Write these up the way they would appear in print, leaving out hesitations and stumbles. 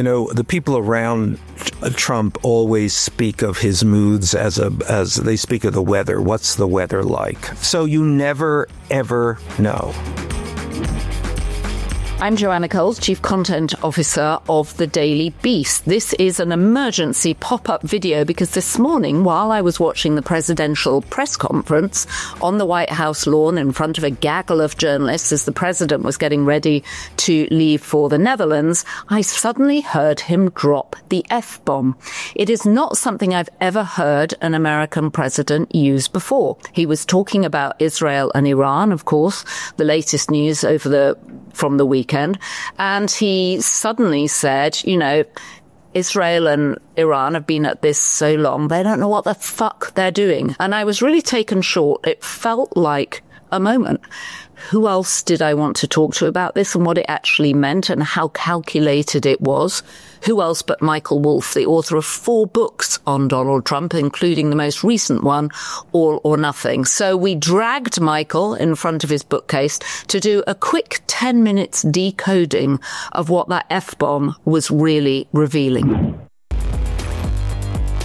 the people around Trump always speak of his moods as they speak of the weather. What's the weather like? So you never, ever know. I'm Joanna Coles, Chief Content Officer of the Daily Beast. This is an emergency pop-up video because this morning, while I was watching the presidential press conference on the White House lawn in front of a gaggle of journalists as the president was getting ready to leave for the Netherlands, I suddenly heard him drop the F-bomb. It is not something I've ever heard an American president use before. He was talking about Israel and Iran, of course, the latest news from the weekend. And he suddenly said, Israel and Iran have been at this so long, they don't know what the fuck they're doing. And I was really taken short. It felt like a moment. Who else did I want to talk to about this and what it actually meant and how calculated it was? Who else but Michael Wolff, the author of 4 books on Donald Trump, including the most recent one, All or Nothing. So we dragged Michael in front of his bookcase to do a quick 10 minutes decoding of what that F-bomb was really revealing.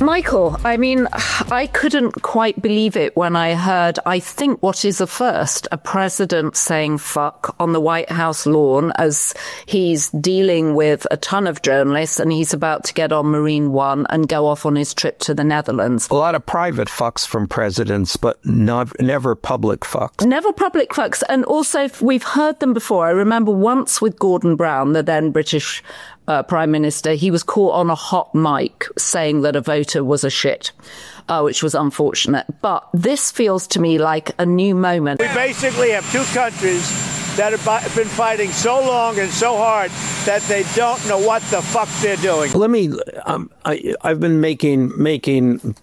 Michael, I couldn't quite believe it when I heard, I think what is a first, a president saying fuck on the White House lawn as he's dealing with a ton of journalists and he's about to get on Marine One and go off on his trip to the Netherlands. A lot of private fucks from presidents, but never public fucks. Never public fucks. And also, we've heard them before. I remember once with Gordon Brown, the then British Prime Minister, he was caught on a hot mic saying that a voter was a shit, which was unfortunate. But this feels to me like a new moment. We basically have 2 countries that have been fighting so long and so hard that they don't know what the fuck they're doing. Let me, I've been making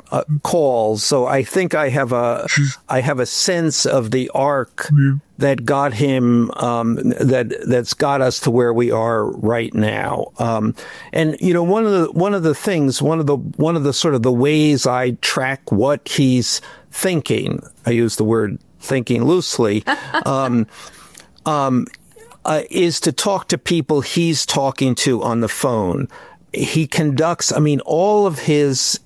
calls, so I think I have a sense of the arc that got him, that's got us to where we are right now. And one of the sort of the ways I track what he's thinking, I use the word thinking loosely, is to talk to people he's talking to on the phone. He conducts, all of his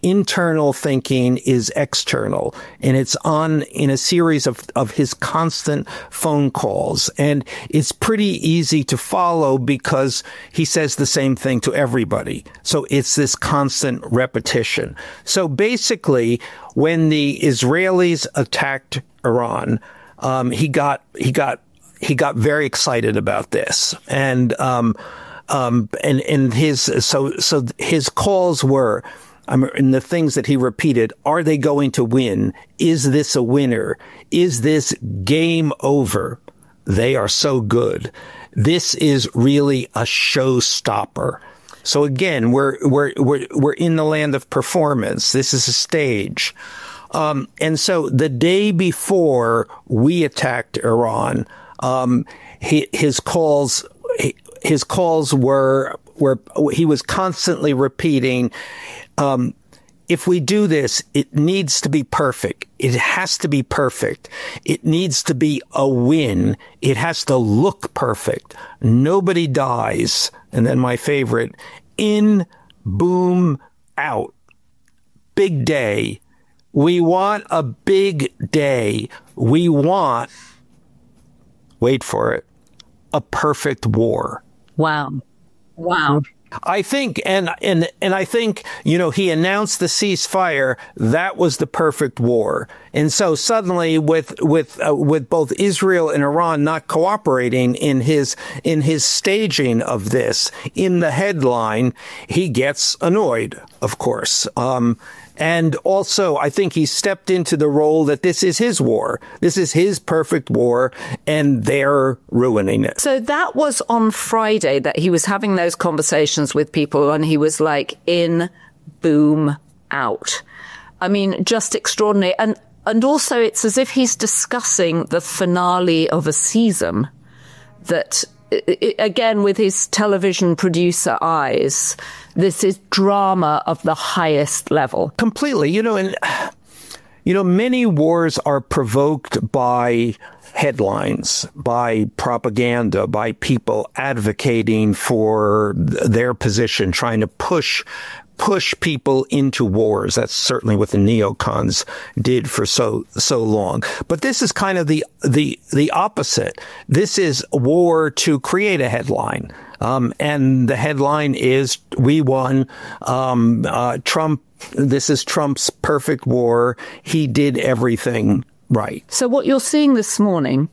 internal thinking is external, and it's in a series of his constant phone calls. And it's pretty easy to follow because he says the same thing to everybody. So it's this constant repetition. So basically, when the Israelis attacked Iran, he got very excited about this. And his calls were, and the things that he repeated, are they going to win? Is this a winner? Is this game over? They are so good. This is really a showstopper. So again, we're in the land of performance. This is a stage. And so the day before we attacked Iran, his calls were he was constantly repeating, if we do this, it needs to be perfect. It has to be perfect. It needs to be a win. It has to look perfect. Nobody dies. And then my favorite, in, boom, out. Big day. We want a big day. We want, wait for it, a perfect war. Wow. I think, and I think, he announced the ceasefire. That was the perfect war. And so suddenly with both Israel and Iran not cooperating in his staging of this, in the headline, he gets annoyed, of course. And also, I think he stepped into the role that this is his war. This is his perfect war, and they're ruining it. So that was on Friday that he was having those conversations with people, and he was like, in, boom, out. Just extraordinary. And also, it's as if he's discussing the finale of a season that, again, with his television producer eyes, this is drama of the highest level. Completely. And Many wars are provoked by headlines, by propaganda, by people advocating for their position, trying to push people into wars. That's certainly what the neocons did for so long. But this is kind of the opposite. This is a war to create a headline. And the headline is, we won. Trump, this is Trump's perfect war. He did everything right. So what you're seeing this morning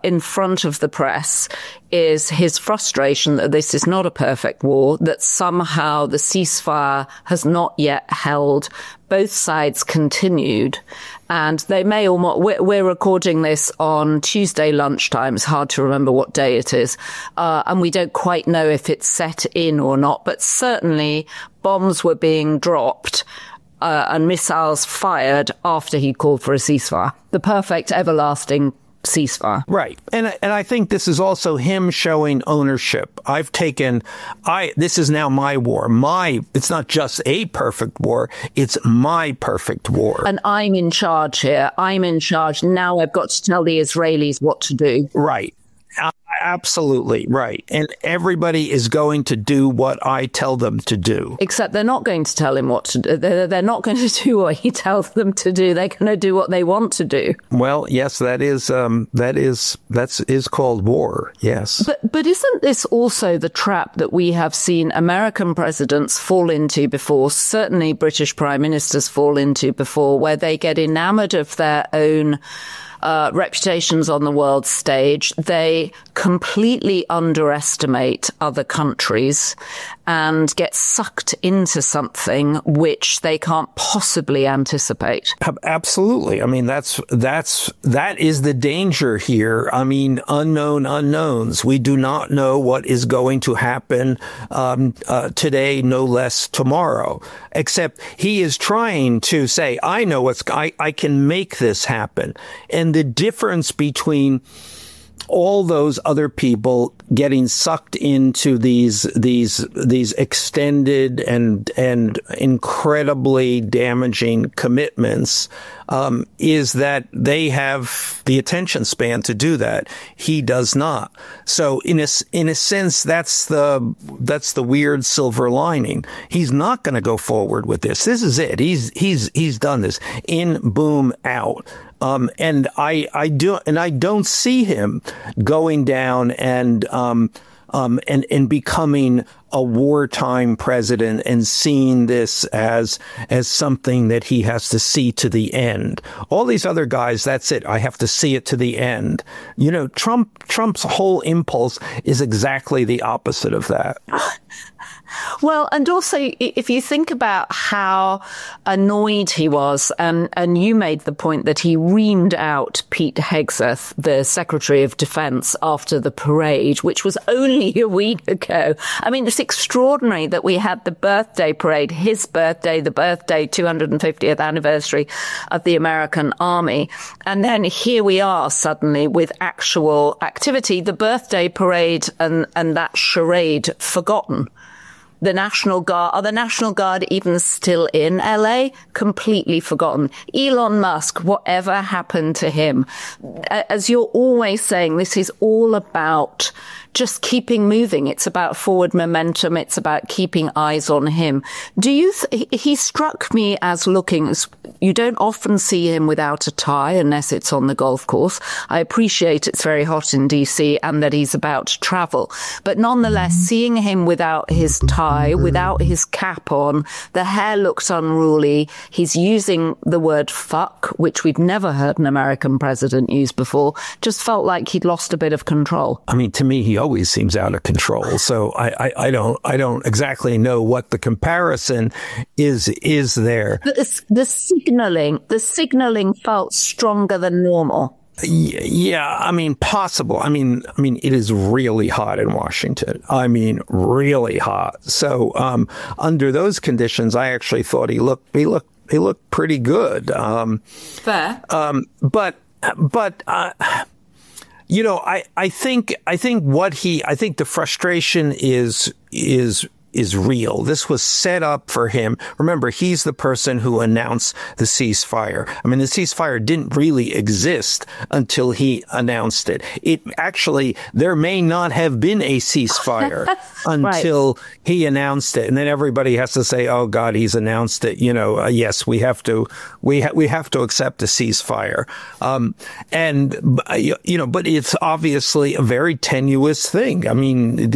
in front of the press is his frustration that this is not a perfect war, that somehow the ceasefire has not yet held. Both sides continued, and they may or not. We're recording this on Tuesday lunchtime. It's hard to remember what day it is, and we don't quite know if it's set in or not, but certainly bombs were being dropped and missiles fired after he called for a ceasefire. The perfect, everlasting ceasefire. Right. And I think this is also him showing ownership. This is now my war. It's not just a perfect war. It's my perfect war. And I'm in charge here. I'm in charge. Now I've got to tell the Israelis what to do. Right. Absolutely right. And everybody is going to do what I tell them to do. Except they're not going to tell him what to do. They're not going to do what he tells them to do. They're going to do what they want to do. Well, yes, that is called war. Yes. But isn't this also the trap that we have seen American presidents fall into before, certainly British prime ministers fall into before, where they get enamored of their own reputations on the world stage. They completely underestimate other countries and get sucked into something which they can't possibly anticipate. Absolutely. I mean, that is the danger here. I mean, unknown unknowns. We do not know what is going to happen today, no less tomorrow. Except he is trying to say, I know I can make this happen. And the difference between all those other people getting sucked into these extended and incredibly damaging commitments is that they have the attention span to do that. He does not. So in a sense, that's the weird silver lining. He's not going to go forward with this. This is it. He's done this. In, boom, out. And I don't see him going down and becoming a wartime president and seeing this as something that he has to see to the end. All these other guys, that's it. I have to see it to the end. Trump's whole impulse is exactly the opposite of that. Well, and also, if you think about how annoyed he was, and you made the point that he reamed out Pete Hegseth, the Secretary of Defense, after the parade, which was only a week ago. I mean, it's extraordinary that we had the birthday parade, his birthday, the birthday 250th anniversary of the American Army. And then here we are suddenly with actual activity, the birthday parade and that charade forgotten. The National Guard, are the National Guard even still in LA? Completely forgotten. Elon Musk, whatever happened to him? As you're always saying, this is all about just keeping moving. It's about forward momentum. It's about keeping eyes on him. He struck me as you don't often see him without a tie unless it's on the golf course. I appreciate it's very hot in DC and that he's about to travel. But nonetheless, seeing him without his tie, without his cap on, the hair looks unruly. He's using the word fuck, which we've never heard an American president use before. Just felt like he'd lost a bit of control. I mean, to me, he always seems out of control. So I don't exactly know what the comparison is there. The signaling felt stronger than normal. Yeah, I mean, possible. I mean, it is really hot in Washington. I mean, really hot. So, under those conditions, I actually thought he looked pretty good. Fair. But I think the frustration is is real. This was set up for him. Remember, he's the person who announced the ceasefire. I mean, the ceasefire didn't really exist until he announced it. It actually, there may not have been a ceasefire until he announced it. And then everybody has to say, oh God, he's announced it. Yes, we have to accept a ceasefire. But it's obviously a very tenuous thing. I mean,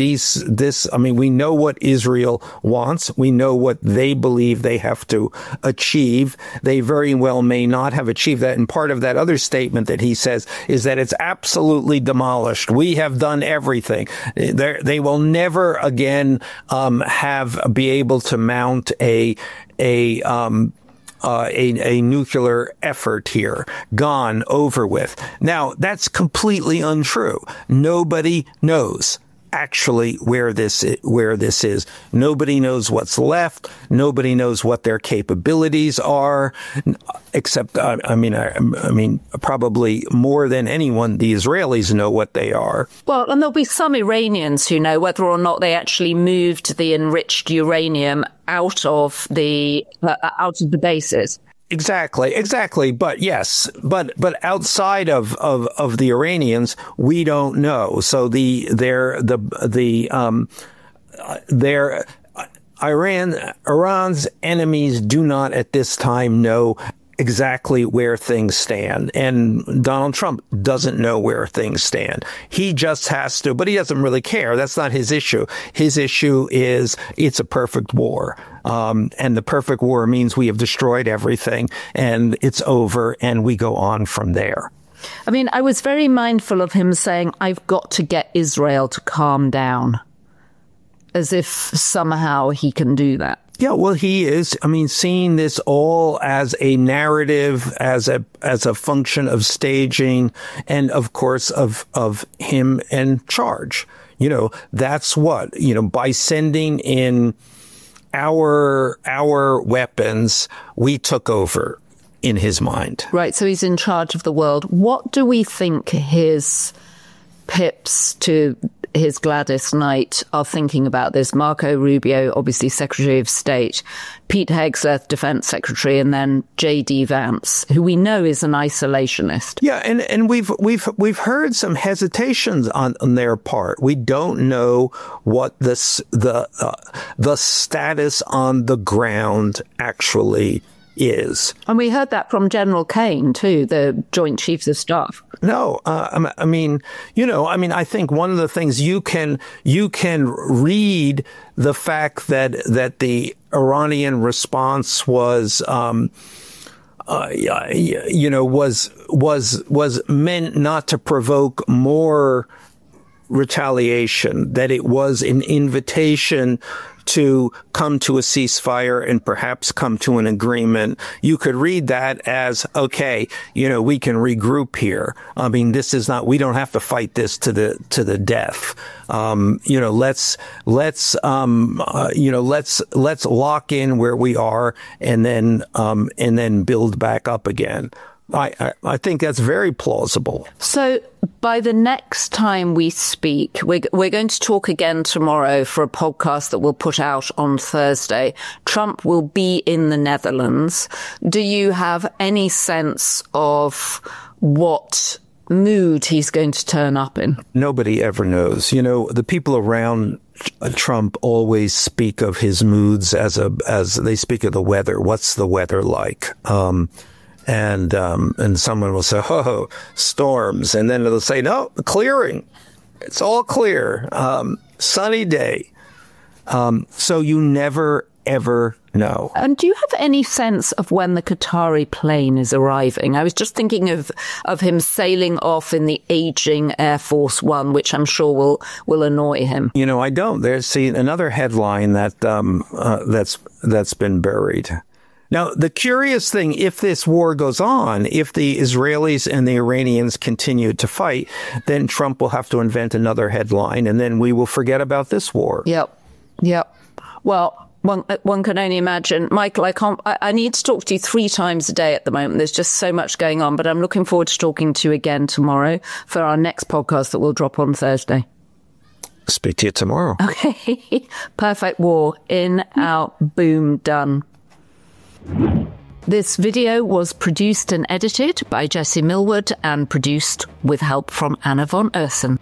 we know what Israel wants. We know what they believe they have to achieve. They very well may not have achieved that. And part of that other statement that he says is that it's absolutely demolished. We have done everything. They will never again be able to mount a nuclear effort here. Gone, over with. Now, that's completely untrue. Nobody knows actually where this is. Nobody knows what's left. Nobody knows what their capabilities are, except, probably more than anyone, the Israelis know what they are. Well, and there'll be some Iranians who know whether or not they actually moved the enriched uranium out of the bases. Exactly. But yes, but outside of the Iranians, we don't know. So Iran's enemies do not at this time know exactly where things stand. And Donald Trump doesn't know where things stand. He just has to, but he doesn't really care. That's not his issue. His issue is it's a perfect war. And the perfect war means we have destroyed everything and it's over and we go on from there. I mean, I was very mindful of him saying, I've got to get Israel to calm down, as if somehow he can do that. Yeah, well, he is. I mean, seeing this all as a narrative, as a function of staging, and of course of him in charge. That's what, by sending in our weapons, we took over in his mind. Right. So he's in charge of the world. What do we think his pips to his Gladys Knight are thinking about this? Marco Rubio, obviously Secretary of State, Pete Hegseth, Defense Secretary, and then J.D. Vance, who we know is an isolationist. Yeah, and we've heard some hesitations on their part. We don't know what the status on the ground actually is. And we heard that from General Kane, too, the Joint Chiefs of Staff. No, I think one of the things you can read the fact that the Iranian response was meant not to provoke more retaliation, that it was an invitation to come to a ceasefire and perhaps come to an agreement. You could read that as, okay, we can regroup here. I mean, we don't have to fight this to the death. Let's lock in where we are and then build back up again. I think that's very plausible. So by the next time we speak, we're going to talk again tomorrow for a podcast that we'll put out on Thursday. Trump will be in the Netherlands. Do you have any sense of what mood he's going to turn up in? Nobody ever knows. The people around Trump always speak of his moods as they speak of the weather. What's the weather like? And someone will say, oh, storms. And then they'll say, no, clearing. It's all clear. Sunny day. So you never, ever know. And do you have any sense of when the Qatari plane is arriving? I was just thinking of him sailing off in the aging Air Force One, which I'm sure will annoy him. I don't. There's another headline that's been buried. Now, the curious thing, if this war goes on, if the Israelis and the Iranians continue to fight, then Trump will have to invent another headline, and then we will forget about this war. Yep. Well, one can only imagine. Michael, I need to talk to you 3 times a day at the moment. There's just so much going on, but I'm looking forward to talking to you again tomorrow for our next podcast that will drop on Thursday. Speak to you tomorrow. Okay. Perfect war. In, out, boom, done. This video was produced and edited by Jesse Millward and produced with help from Anna von Ursen.